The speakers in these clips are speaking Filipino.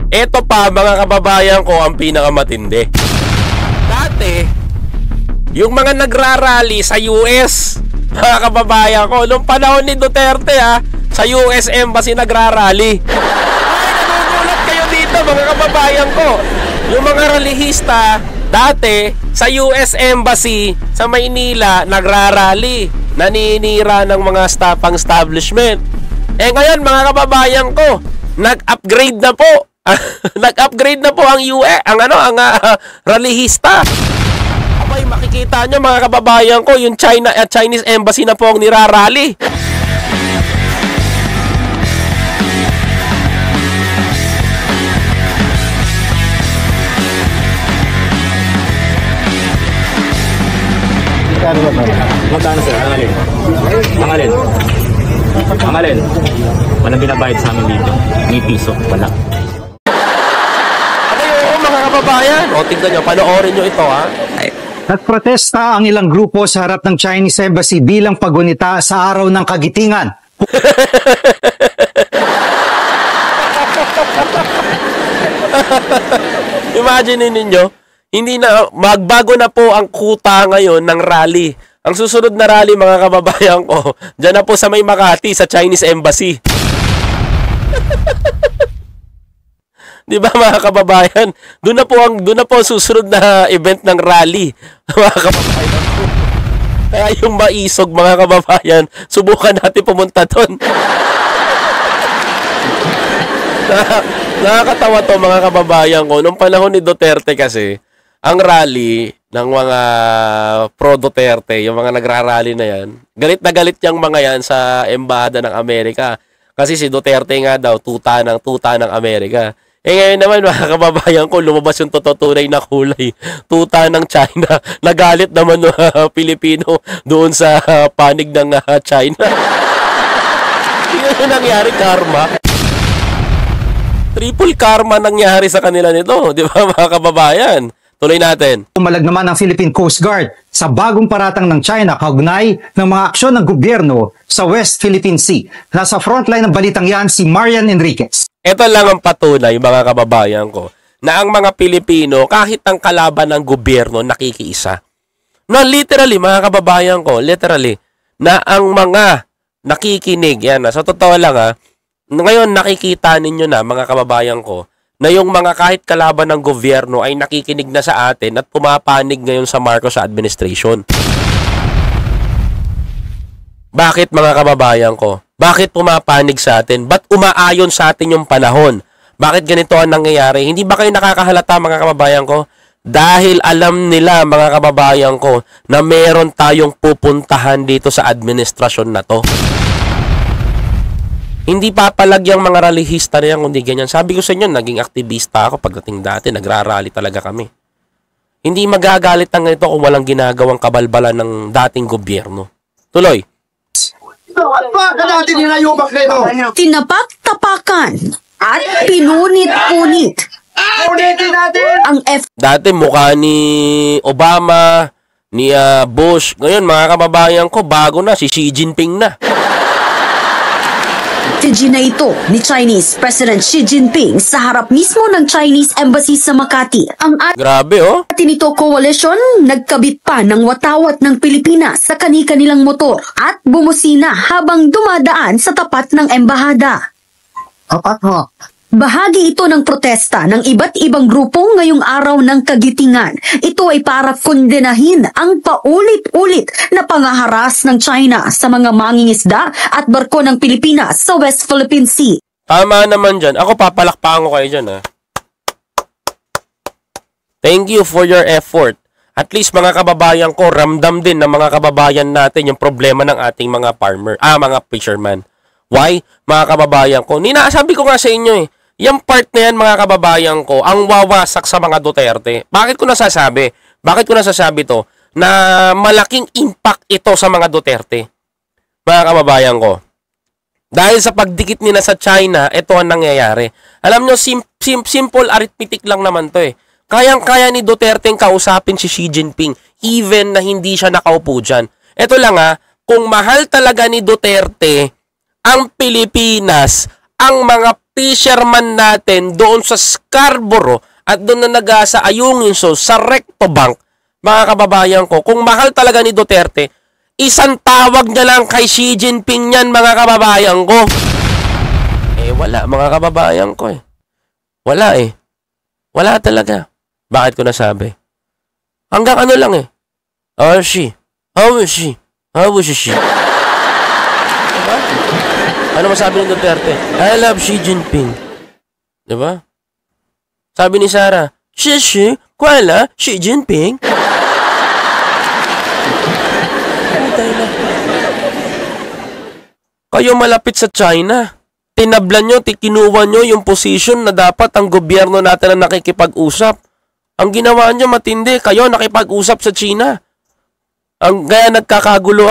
Ito pa, mga kababayan ko, ang pinakamatindi. Dati, yung mga nagrarally sa US, mga kababayan ko, nung panahon ni Duterte sa US Embassy nagrarally. Ay, nagugulat kayo dito, mga kababayan ko. Yung mga rallyista, dati, sa US Embassy sa Maynila, nagrarally. Naninira ng mga staffang establishment. Ngayon, mga kababayan ko, nag-upgrade na po. Nag-upgrade na po ang rallyista. Abay, makikita nyo, mga kababayan ko, yung Chinese Embassy na po ang nirarally. Magkano sir? Ang alin? Ang alin? Ang alin? Walang binabayad sa amin dito. May piso. Wala. Mga kababayan, tingnan nyo, panoorin nyo ito Nagprotesta ang ilang grupo sa harap ng Chinese Embassy bilang pagunita sa araw ng kagitingan. Imagine ninyo, hindi na, magbago na po ang kuta ngayon ng rally. Ang susunod na rally, mga kababayan ko, dyan na po sa May Makati, sa Chinese Embassy. Di ba, mga kababayan? Doon na po ang susunod na event ng rally, mga kababayan ko. Kaya yung maisog, mga kababayan, subukan natin pumunta doon. Nakakatawa to, mga kababayan ko. Nung panahon ni Duterte kasi, ang rally ng mga pro-Duterte, yung mga nagrarally na yan, galit na galit yung mga yan sa Embahada ng Amerika. Kasi si Duterte nga daw, tuta ng Amerika. Ngayon naman, mga kababayan ko, lumabas yung tunay na kulay. Tuta ng China. Nagalit naman Pilipino doon sa panig ng China. Tingnan yung nangyari, karma. Triple karma nangyari sa kanila nito. Di ba, mga kababayan? Tuloy natin. Umalag naman ang Philippine Coast Guard sa bagong paratang ng China kaugnay ng mga aksyon ng gobyerno sa West Philippine Sea. Nasa frontline ng balitang yan si Marian Enriquez. Ito lang ang patunay, mga kababayan ko, na ang mga Pilipino, kahit ang kalaban ng gobyerno, nakikiisa. No, literally, mga kababayan ko, literally, na ang mga nakikinig, yan, sa totoo lang ngayon nakikita ninyo na, mga kababayan ko, na yung mga kahit kalaban ng gobyerno ay nakikinig na sa atin at pumapanig ngayon sa Marcos administration. Bakit, mga kababayan ko? Bakit pumapanig sa atin? Ba't umaayon sa atin yung panahon? Bakit ganito ang nangyayari? Hindi ba kayo nakakahalata, mga kababayan ko? Dahil alam nila, mga kababayan ko, na meron tayong pupuntahan dito sa administrasyon na to. Hindi papalag yung mga rallyista na yan, kundi ganyan. Sabi ko sa inyo, naging aktivista ako pagdating dati, nagrarally talaga kami. Hindi magagalit ang ito kung walang ginagawang kabalbalan ng dating gobyerno. Tuloy. Tinapak-tapakan at pinunit-punit ang Dati mukha ni Obama, ni Bush. Ngayon, mga kababayan ko, bago na, si Xi Jinping na. na ito ni Chinese President Xi Jinping sa harap mismo ng Chinese Embassy sa Makati. Ang grabe nito coalition nagkabit pa ng watawat ng Pilipinas sa kani-kanilang motor at bumusina habang dumadaan sa tapat ng embahada. Bahagi ito ng protesta ng iba't ibang grupo ngayong araw ng kagitingan. Ito ay para kondenahin ang paulit-ulit na pangaharas ng China sa mga mangingisda at barko ng Pilipinas sa West Philippine Sea. Tama naman dyan. Ako papalakpakan ko kayo dyan. Thank you for your effort. At least, mga kababayan ko, ramdam din ng mga kababayan natin yung problema ng ating mga mga fisherman. Why? Mga kababayan ko, sabi ko nga sa inyo yung part na yan, mga kababayan ko, ang wawasak sa mga Duterte. Bakit ko nasasabi? Bakit ko nasasabi to? Na malaking impact ito sa mga Duterte. Mga kababayan ko. Dahil sa pagdikit nila sa China, ito ang nangyayari. Alam nyo, simple arithmetic lang naman to Kayang-kaya ni Duterte kausapin si Xi Jinping, even na hindi siya nakaupo dyan. Ito lang kung mahal talaga ni Duterte ang Pilipinas ang mga fisherman natin doon sa Scarborough at doon na nagasa Ayungin Shoal sa Recto Bank, mga kababayan ko, kung mahal talaga ni Duterte, isang tawag niya lang kay Xi Jinping yan, mga kababayan ko. Wala, mga kababayan ko Wala Wala talaga. Bakit ko nasabi? Hanggang ano lang How is she? How is she? How is she? Diba? Ano masabi ni Duterte? I love Xi Jinping. Diba? Sabi ni Sara, Shishi, kwala, Xi Jinping. Kayo malapit sa China. Tinablan nyo, kinuha nyo yung position na dapat ang gobyerno natin ang nakikipag-usap. Ang ginawa nyo matindi, kayo nakipag-usap sa China. Kaya nagkakagulo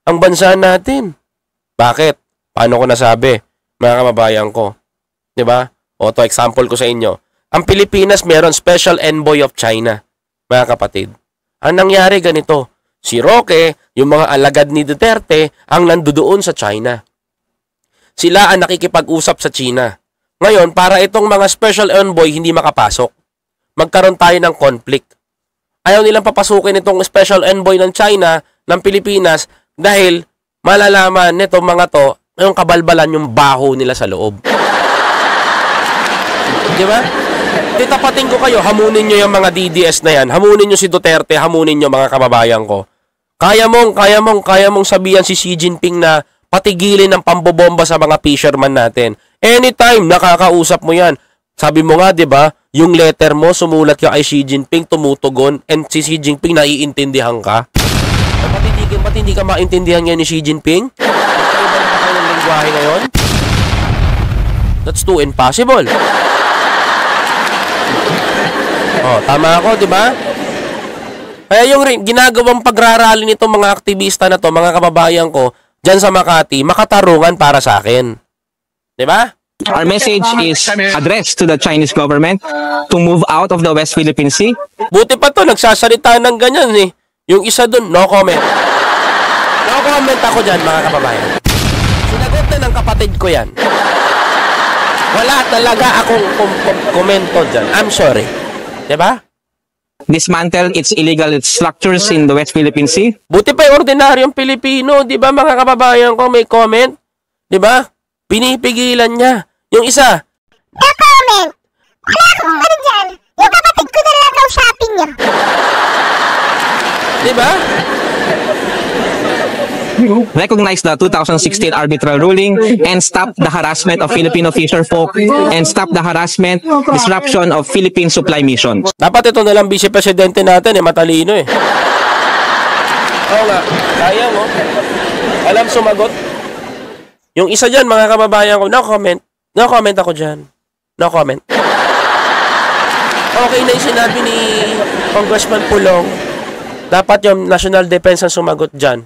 ang bansa natin. Bakit? Paano ko nasabi, mga kababayan ko? 'Di ba? O to example ko sa inyo. Ang Pilipinas meron special envoy of China, mga kapatid. Ang nangyari ganito, si Roque, yung mga alagad ni Duterte, ang nandoon sa China. Sila ang nakikipag-usap sa China. Ngayon, para itong mga special envoy hindi makapasok, magkaroon tayo ng conflict. Ayaw nilang papasukin itong special envoy ng China, ng Pilipinas, dahil malalaman nitong mga to, yung kabalbalan yung baho nila sa loob. Di ba? Titapatin ko kayo, hamunin nyo yung mga DDS na yan, hamunin nyo si Duterte, hamunin nyo mga kababayan ko. Kaya mong sabihan si Xi Jinping na patigilin ng pambobomba sa mga fisherman natin. Anytime, nakakausap mo yan. Sabi mo nga, di ba, yung letter mo, sumulat ka kay Xi Jinping, tumutugon, and si Xi Jinping naiintindihan ka. Ba't hindi ka maintindihan yan ni Xi Jinping? Magkaiba na kayo ng lingwahe ngayon? That's too impossible. Tama ako, di ba? Kaya yung ginagawang pagrarally nitong mga aktivista na to, mga kababayan ko, dyan sa Makati, makatarungan para sa akin. Di ba? Our message is addressed to the Chinese government to move out of the West Philippine Sea. Buti pa to, nagsasalita ng ganyan Yung isa dun, no comment. No comment ako dyan, mga kababayan. Sinagot na ng kapatid ko yan. Wala talaga akong komento dyan. I'm sorry. Diba? Dismantle its illegal structures in the West Philippine Sea. Buti pa yung ordinaryong Pilipino, di ba mga kababayan ko, may comment? Di ba? Pinipigilan niya. Yung isa, no comment. Wala akong ano dyan. Yung kapatid ko na lang daw shopping niya. di ba? Recognize the 2016 arbitral ruling and stop the harassment of Filipino fisherfolk and stop the harassment, disruption of Philippine supply mission. Dapat ito nalang vice presidente natin matalino Oo nga, kaya mo. Alam sumagot. Yung isa dyan, mga kababayan ko, no comment. No comment ako dyan. No comment. Okay na yung sinabi ni Congressman Pulong. Dapat yung National Defense ang sumagot dyan.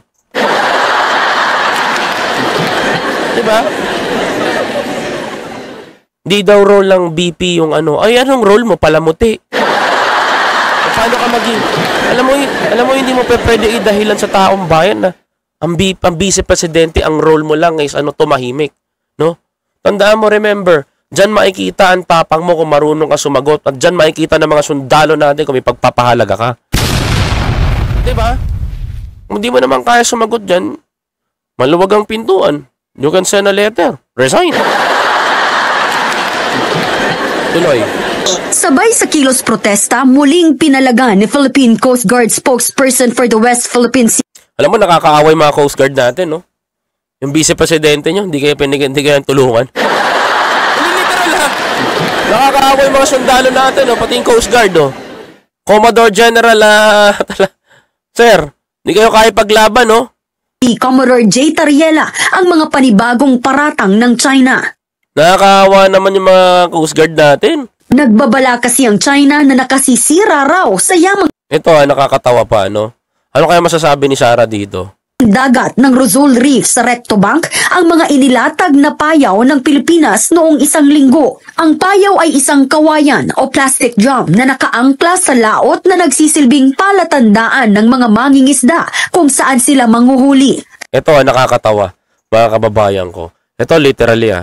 Diba? Di daw role ng BP yung ay anong role mo? Palamuti. Paano ka maging, alam mo hindi mo pwede idahilan sa taong bayan na ang vice presidente, ang role mo lang is tumahimik. No? Tandaan mo, remember, dyan makikita ang tapang mo kung marunong ka sumagot at dyan makikita ng mga sundalo natin kung may pagpapahalaga ka. Diba? Kung di mo naman kaya sumagot dyan, maluwag ang pintuan. You can send a letter. Resign. Tuloy. Sabay sa kilos protesta, muling pinalagan ni Philippine Coast Guard spokesperson for the West Philippine Sea. Alam mo, nakakaaway mga Coast Guard natin, no? Yung vice-presidente nyo, hindi kayo tulungan. Literal, ha? Nakakaaway mga sundalo natin, no? Pati yung Coast Guard, no? Commodore General, Sir, hindi kayo kaya paglaban, no? Commodore J. Tariela ang mga panibagong paratang ng China. Nakakaawa naman yung mga Coast Guard natin. Nagbabala kasi ang China na nakasisira raw sa yamang Ito, nakakatawa pa, no? Ano kaya masasabi ni Sarah dito? dagat ng Rizal Reef sa Recto Bank ang mga inilatag na payaw ng Pilipinas noong isang linggo. Ang payaw ay isang kawayan o plastic drum na nakaangkla sa laot na nagsisilbing palatandaan ng mga mangingisda kung saan sila manghuhuli. Ito, nakakatawa, mga kababayan ko. Ito literally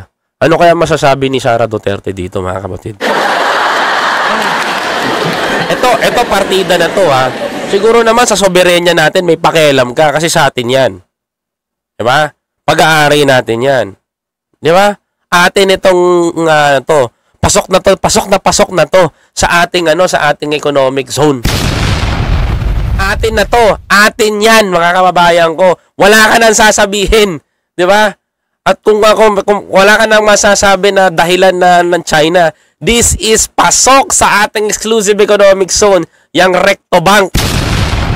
Ano kaya masasabi ni Sara Duterte dito, mga kapatid? Ito partida na to Siguro naman sa soberenya natin may pakialam ka kasi sa atin 'yan. 'Di ba? Pag-aari natin 'yan. 'Di ba? Atin itong to. Pasok na to sa ating sa ating economic zone. Atin na to. Atin 'yan, mga kababayan ko. Wala ka nang sasabihin, 'di ba? At kung wala ka nang masasabi na dahilan ng China, this is pasok sa ating exclusive economic zone, yang Recto Bank.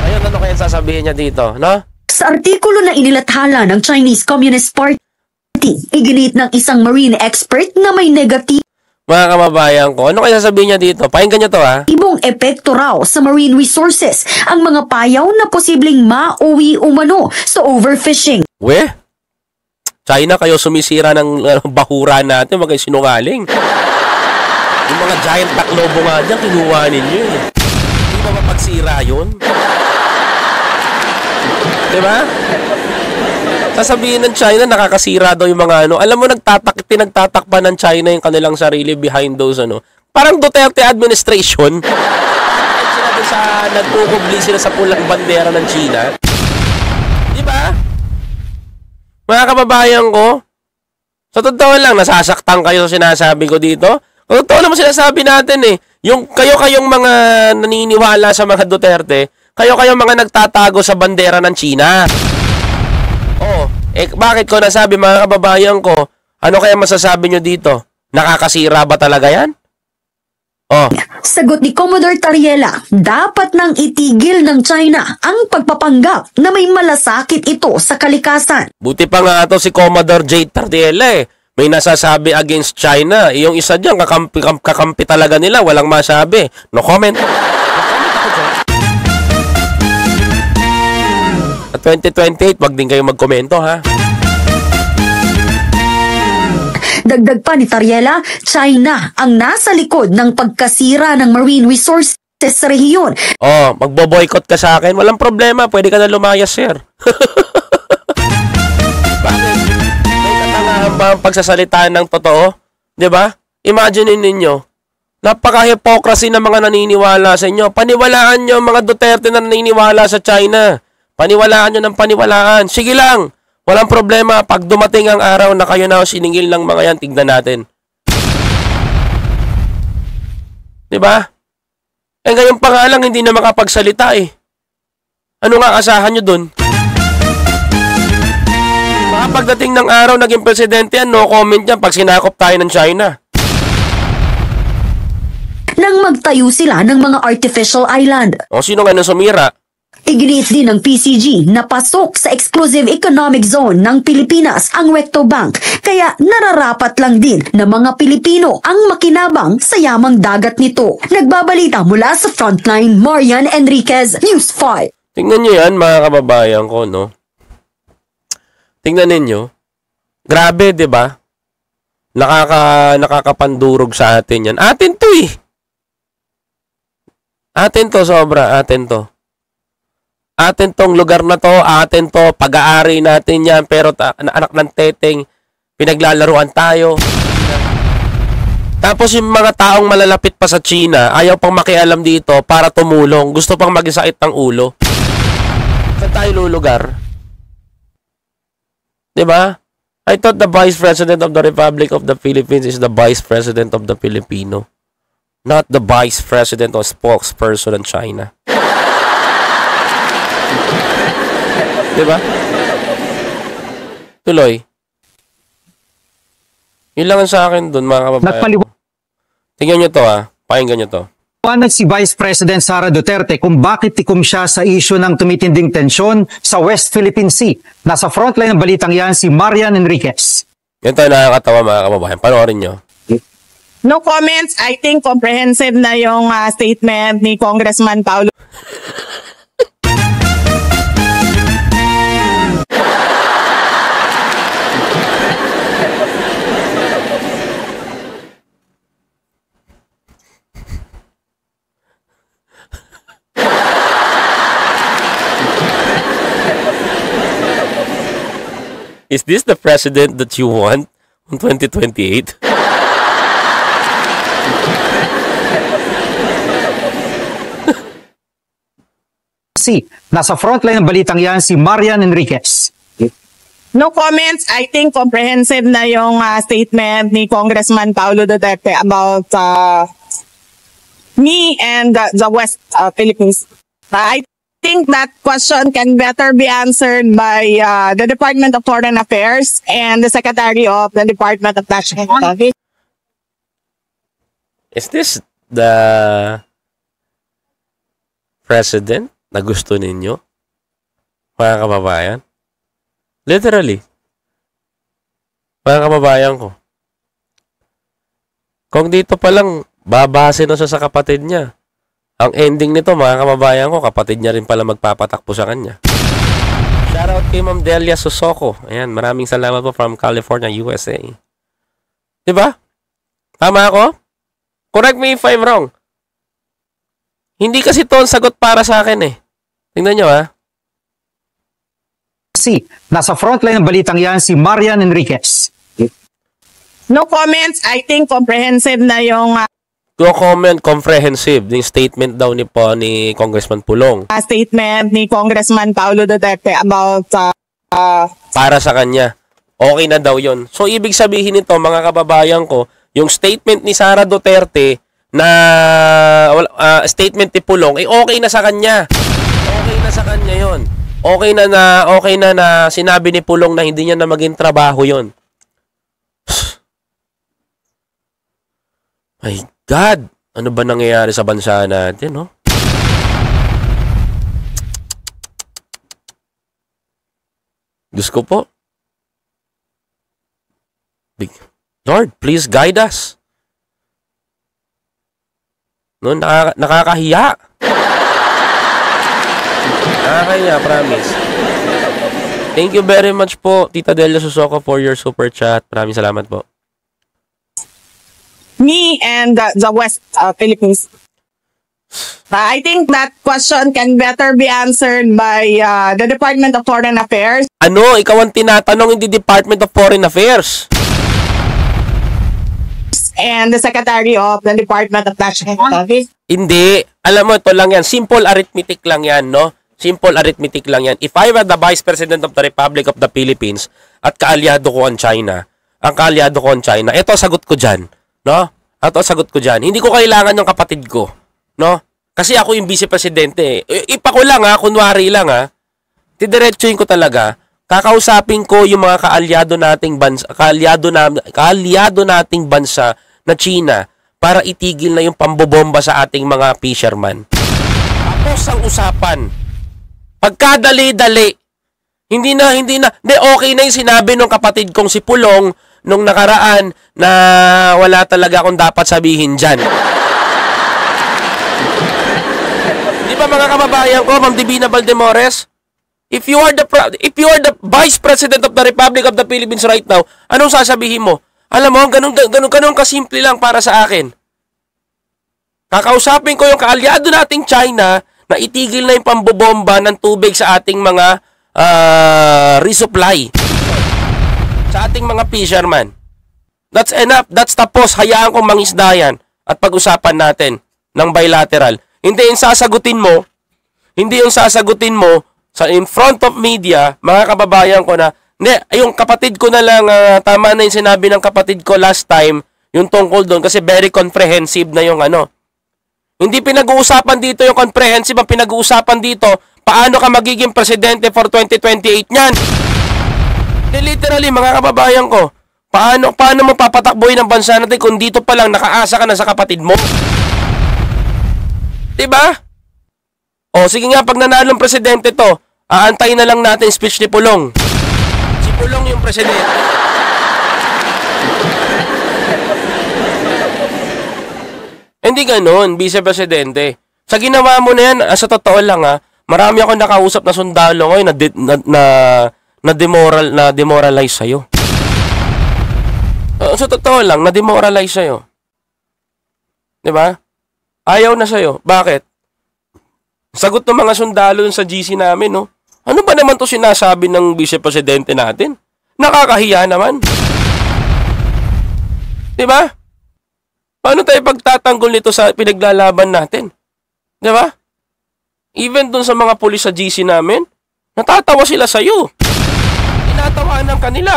Ayun, ano kaya sasabihin niya dito, no? Sa artikulo na inilathala ng Chinese Communist Party, iginit ng isang marine expert na may negative Mga kababayan ko, ano kaya sasabihin niya dito? Pakinggan niyo to ibong epekto raw sa marine resources ang mga payaw na posibleng mauwi umano sa overfishing. China, kayo sumisira ng bahura natin, wag kayo sinungaling. Yung mga giant taklobo nga dyan, kinuha ninyo Hindi ba mapagsira yun? Diba? Sasabihin ng China, nakakasira daw yung mga Alam mo, tinagtatakpan ng China yung kanilang sarili behind those Parang Duterte administration. Sila doon nagkukubli sila sa pulang bandera ng China. Diba? Mga kababayan ko, sa totoo lang, nasasaktan kayo sa sinasabi ko dito. Sa totoo naman sinasabi natin Yung kayong mga naniniwala sa mga Duterte, kayong mga nagtatago sa bandera ng China. Bakit ko nasabi, mga kababayan ko, ano kaya masasabi nyo dito? Nakakasira ba talaga yan? Sagot ni Commodore Tariela, dapat nang itigil ng China ang pagpapanggap na may malasakit ito sa kalikasan. Buti pa nga ito si Commodore J. Tariela May nasasabi against China. Yung isa dyan, kakampi talaga nila. Walang masabi. No comment. At 2028, wag din kayo magkomento, Dagdag pa ni Tariela, China ang nasa likod ng pagkasira ng marine resources sa rehiyon. Magbo-boycott ka sa akin, walang problema, pwede ka na lumayas, sir. Bakit? May katangahan ba ang pagsasalitaan ng totoo? Diba? Imagine ninyo, napaka-hypocrisy ng mga naniniwala sa inyo. Paniwalaan nyo mga Duterte na naniniwala sa China. Paniwalaan nyo ng paniwalaan. Sige lang. Walang problema. Pag dumating ang araw na kayo na siningil ng mga yan, tignan natin. Diba? Ngayon pa nga lang, hindi na makapagsalita Ano nga asahan nyo dun? Baka pagdating ng araw, naging presidente yan, no comment yan pag sinakop tayo ng China. Nang magtayo sila ng mga artificial island. Sino nga nang sumira? Iginiit din ng PCG na pasok sa exclusive economic zone ng Pilipinas ang Recto Bank, kaya nararapat lang din ng mga Pilipino ang makinabang sa yamang dagat nito. Nagbabalita mula sa Frontline, Marian Enriquez, News 5. Tingnan nyo yan, mga kababayan ko, no? Tingnan ninyo. Grabe, di ba? Nakakapandurog sa atin yan. Atin to Atin to, sobra. Atin to. Atin tong lugar na to, atin to, pag-aari natin yan, pero anak ng teteng, pinaglalaruan tayo. Tapos yung mga taong malalapit pa sa China, ayaw pang makialam dito para tumulong, gusto pang magisakit ng ulo. Saan tayo lulugar? Diba? I thought the Vice President of the Republic of the Philippines is the Vice President of the Filipino, not the Vice President or spokesperson in China. Diba? Tuloy. Yun lang sa akin dun, mga kababayan. Tingnan nyo to Pakinggan nyo to. Paliwanag si Vice President Sara Duterte kung bakit tikom siya sa isyu ng tumitinding tensyon sa West Philippine Sea. Nasa frontline ng balitang yan si Marian Enriquez. Yan tayo nakakatawa, mga kababayan. Panoorin nyo. No comments. I think comprehensive na yung statement ni Congressman Paulo. Is this the president that you want in 2028? Nasa frontline ng balitang yan si Marian Enriquez. No comments. I think comprehensive na yung statement ni Congressman Paulo Duterte about me and the West Philippines. I think that question can better be answered by the Department of Foreign Affairs and the Secretary of the Department of National Security. Is this the president na gusto ninyo? Mga kababayan? Literally. Mga kababayan ko. Kung dito pa lang, babase na siya sa kapatid niya. Ang ending nito, mga kababayan ko, kapatid niya rin pala magpapatakbo sa kanya. Shoutout kay Ma'am Delia Susoko. Ayan, maraming salamat po from California, USA. Diba? Tama ako? Correct me if I'm wrong. Hindi kasi to ang sagot para sa akin eh. Tingnan nyo ha. Nasa frontline ng balitang yan si Marian Enriquez. No comments. I think comprehensive na yung No comment, comprehensive. Yung statement daw ni Congressman Pulong. statement ni Congressman Paulo Duterte about Para sa kanya. Okay na daw yon. So, ibig sabihin nito, mga kababayan ko, yung statement ni Sara Duterte na statement ni Pulong, okay na sa kanya. Okay na sa kanya yon. Okay na sinabi ni Pulong na hindi niya na maging trabaho yon. My God! Ano ba nangyayari sa bansa natin, no? Diyos ko po. Lord, please guide us. No, nakakahiya. Nakakahiya, promise. Thank you very much po, Tita Delia Susoko, for your super chat. Maraming salamat po. me and the West Philippines. I think that question can better be answered by the Department of Foreign Affairs. Ano? Ikaw ang tinatanong, hindi Department of Foreign Affairs. And the Secretary of the Department of National Security. Hindi. Alam mo, ito lang yan. Simple arithmetic lang yan, no? Simple arithmetic lang yan. If I were the Vice President of the Republic of the Philippines at kaalyado ko ang China, ito sagot ko dyan, no? Ito sagot ko dyan. Hindi ko kailangan yung kapatid ko, no? Kasi ako yung Vice Presidente. Ipa ko lang ha, kunwari lang ha. Didiretsuhin ko talaga. Kakausapin ko yung mga kaalyado nating bansa na China para itigil na yung pambobomba sa ating mga fisherman. Tapos ang usapan, pagkadali-dali, hindi na, okay na yung sinabi ng kapatid kong si Pulong nung nakaraan na wala talaga akong dapat sabihin dyan. Di ba mga kababayan ko, Ma'am Divina Valdemores? If you are the Vice President of the Republic of the Philippines right now, anong sasabihin mo? Alam mo, ganun kasimple lang para sa akin. Kakausapin ko yung kaalyado nating China na itigil na yung pambobomba ng tubig sa ating mga resupply. Sa ating mga fisherman. That's enough. That's tapos. Hayaan kong mangisda yan at pag-usapan natin ng bilateral. Hindi yung sasagutin mo sa in front of media, mga kababayan ko na, hindi, yung kapatid ko na lang, tama na yung sinabi ng kapatid ko last time, yung tungkol doon, kasi very comprehensive na yung ano. Hindi pinag-uusapan dito yung comprehensive, ang pinag-uusapan dito, paano ka magiging presidente for 2028 niyan. Literally, mga kababayan ko, paano mo papatakbuhin ang bansa natin kung dito pa lang nakaasa ka na sa kapatid mo? Diba? O, sige nga, pag nanalong presidente to, aantayin na lang natin speech ni Pulong. Si Pulong yung presidente. Hindi ganun, vice-presidente. Sa ginawa mo na yan, sa totoo lang ha, marami ako nakausap na sundalo ngayon na demoralize sa'yo. Sa totoo lang, na-demoralize sa'yo. Diba? Ayaw na sa'yo. Bakit? Sagot ng mga sundalo sa GC namin, no? Ano ba naman to sinasabi ng vice-presidente natin? Nakakahiya naman. Diba? Paano tayo pagtatanggol nito sa pinaglalaban natin? Diba? Even dun sa mga pulis sa GC namin, natatawa sila sa'yo. Tinatawanan kanila.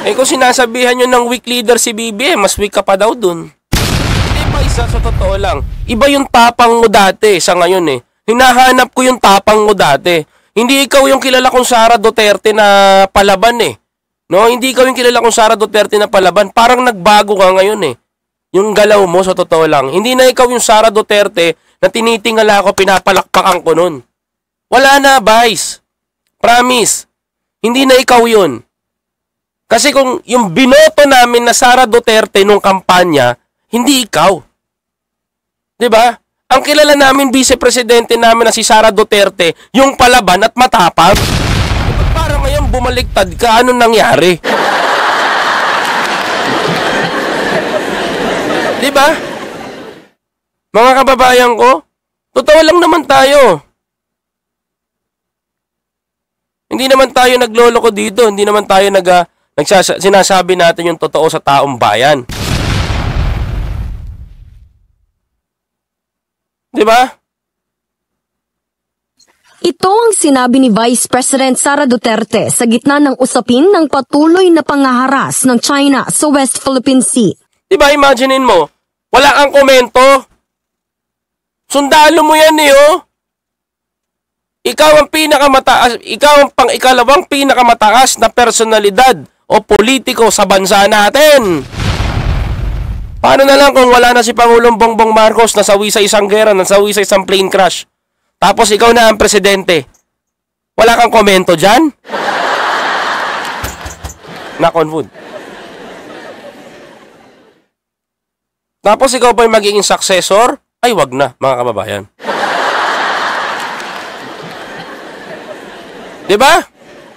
Eh kung sinasabihan nyo ng weak leader si BBM, mas weak ka pa daw dun. Hindi ba isa sa totoo lang? Iba yung tapang mo dati sa ngayon eh. Hinahanap ko yung tapang mo dati. Hindi ikaw yung kilala kong Sara Duterte na palaban eh. No, hindi ikaw yung kilala kong Sara Duterte na palaban. Parang nagbago ka ngayon eh. Yung galaw mo sa totoo lang. Hindi na ikaw yung Sara Duterte na tinitingala ko, pinapalakpakan ko nun. Wala na, Vice. Promise. Hindi na ikaw yun. Kasi kung yung binoto namin na Sara Duterte nung kampanya, hindi ikaw. 'Di ba? Ang kilala namin vice-presidente namin na si Sara Duterte, yung palaban at matapang. Ba't parang ngayon bumaliktad ka? Anong nangyari? 'Di ba? Mga kababayan ko, totoo lang naman tayo. Hindi naman tayo nagloloko dito, hindi naman tayo sinasabi natin yung totoo sa taong bayan. Diba? Ito ang sinabi ni Vice President Sara Duterte sa gitna ng usapin ng patuloy na pangaharas ng China sa West Philippine Sea. Diba, imaginein mo, wala kang komento. Sundalo mo yan eh, oh. Ikaw ang pinakamataas, ikaw ang pang-ikalawang pinakamataas na personalidad o politiko sa bansa natin. Paano na lang kung wala na si Pangulong Bongbong Marcos, nasawi sa isang gera, nasawi sa isang plane crash. Tapos ikaw na ang presidente. Wala kang komento dyan? Knock on wood. Tapos ikaw ba yung magiging successor? Ay, wag na, mga kababayan. Diba?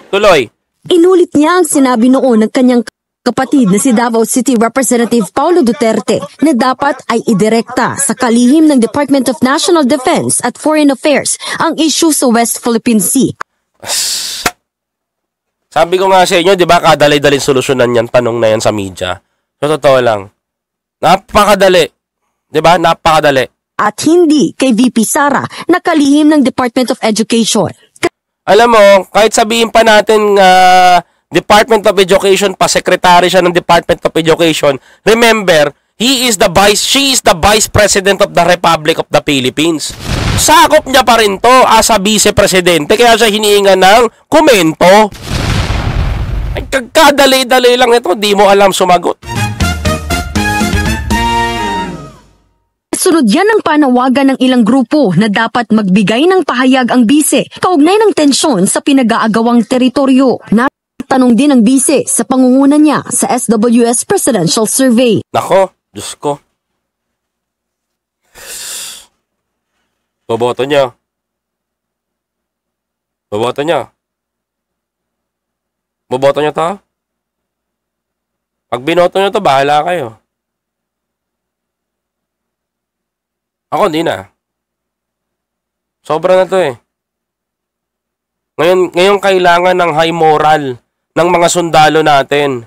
Tuloy. Inulit niya ang sinabi noon ng kanyang kapatid na si Davao City Representative Paulo Duterte na dapat ay idirekta sa kalihim ng Department of National Defense at Foreign Affairs ang issue sa West Philippine Sea. Sabi ko nga sa inyo, di ba, kadali-daling solusyonan yan, tanong na yan sa media. So, totoo lang. Napakadali. Di ba? Napakadali. At hindi kay VP Sara na kalihim ng Department of Education. Alam mo, kahit sabihin pa natin Department of Education pa, secretary siya ng Department of Education, remember, she is the Vice President of the Republic of the Philippines. Sakop niya pa rin to as a vice-presidente, kaya siya hinihinga ng komento. Ay, kadali-dali lang ito, di mo alam sumagot. Sunod yan ang panawagan ng ilang grupo na dapat magbigay ng pahayag ang bise kaugnay ng tensyon sa pinag-aagawang teritoryo. Natanong din ang bise sa pangunguna niya sa SWS Presidential Survey. Nako, Diyos ko. Boboto niya. Boboto niya. Boboto niya to? Pag binoto niyo to, bahala kayo. Ako, hindi na. Sobra na to eh. Ngayon kailangan ng high moral ng mga sundalo natin.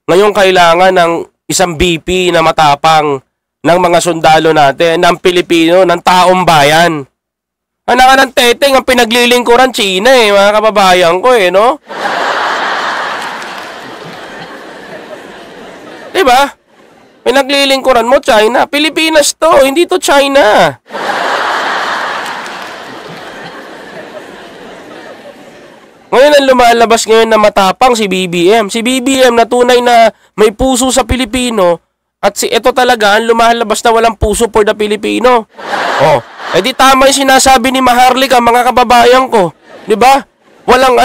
Ngayon kailangan ng isang BP na matapang ng mga sundalo natin, ng Pilipino, ng taong bayan. Anak ng teteng, ang pinaglilingkuran China eh, mga kababayan ko eh, no? Diba? Pinaglilingkuran mo China. Pilipinas to, hindi to China. Ngayon ang lumalabas ngayon na matapang si BBM. Si BBM na tunay na may puso sa Pilipino at ito talaga ang lumalabas na walang puso for the Pilipino. Oh, edi tama yung sinasabi ni Maharlika, mga kababayan ko. 'Di ba? Walang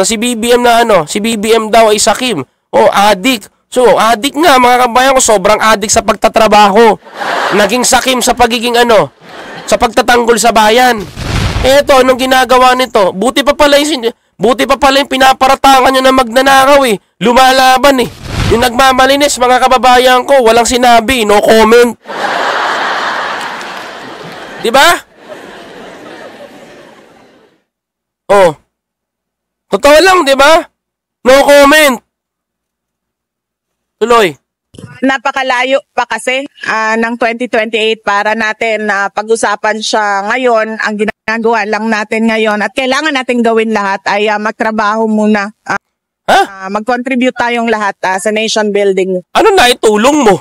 si BBM na si BBM daw ay sakim. Oh, adik. So, adik nga mga kabayan ko, sobrang adik sa pagtatrabaho. Naging sakim sa pagiging sa pagtatanggol sa bayan. Eto, anong ginagawa nito? Buti pa pala yung pinaparatangan nyo na magnanakaw eh. Lumalaban eh. Yung nagmamalinis, mga kababayan ko, walang sinabi, no comment. Diba? Oh. Totoo lang, di ba? No comment. Tuloy. Napakalayo pa kasi ng 2028 para natin pag-usapan siya ngayon. Ang ginagawa lang natin ngayon at kailangan natin gawin lahat ay magtrabaho muna. Mag-contribute tayong lahat sa nation building. Ano na itulong mo?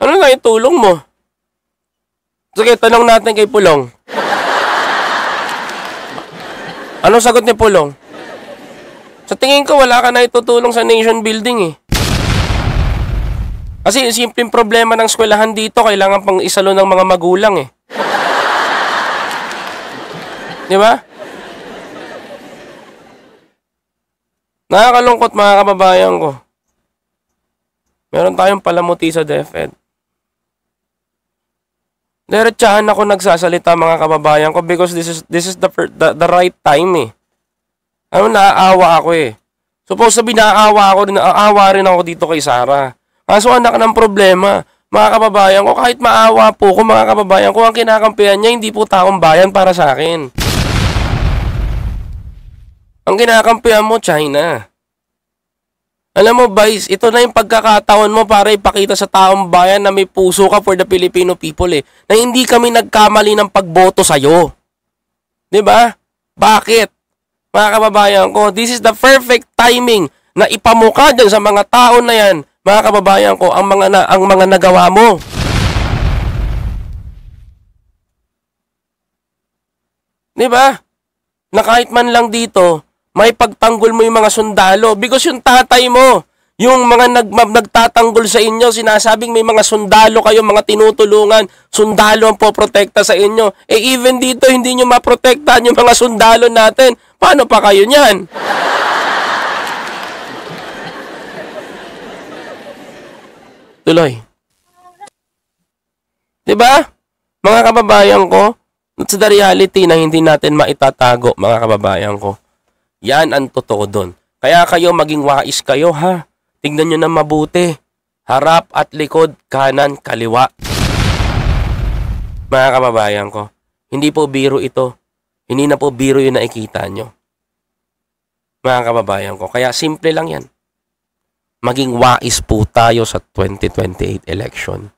Ano na itulong mo? Sige, tanong natin kay Pulong. Anong sagot ni Pulong? Sa tingin ko, wala ka na itutulong sa nation building eh. Kasi yung simpleng problema ng eskwelahan dito, kailangan pang isalo ng mga magulang eh. Di ba? Nakakalungkot mga kababayan ko. Meron tayong palamuti sa DepEd. Diretsahan ako nagsasalita mga kababayan ko because this is the right time eh. Ano, naaawa ako eh. Supposed to be naaawa rin ako dito kay Sara. Kaso anak ng problema, mga kababayan ko, kahit maawa po ko mga kababayan ko, ang kinakampihan niya hindi po taong bayan para sa akin. Ang kinakampihan mo, China. Alam mo, Vice, ito na yung pagkakataon mo para ipakita sa taong bayan na may puso ka for the Filipino people eh. Na hindi kami nagkamali ng pagboto sa'yo. Diba? Bakit? Mga kababayan ko, this is the perfect timing na ipamukha dyan sa mga tao na yan, mga kababayan ko, ang mga nagawa mo. Diba? Na kahit man lang dito, may pagtanggol mo yung mga sundalo because yung tatay mo, yung mga nagtatanggol sa inyo, sinasabing may mga sundalo kayo, mga tinutulungan, sundalo ang poprotekta sa inyo. Eh even dito, hindi nyo maprotektahan yung mga sundalo natin. Paano pa kayo niyan? Tuloy. Diba? Mga kababayan ko, it's the reality na hindi natin maitatago, mga kababayan ko. Yan ang totoo doon. Kaya kayo maging wais kayo ha. Tingnan nyo na mabuti. Harap at likod, kanan, kaliwa. Mga kababayan ko, hindi po biro ito. Hindi na po biro yung nakikita nyo. Mga kababayan ko, kaya simple lang yan. Maging wais po tayo sa 2028 election.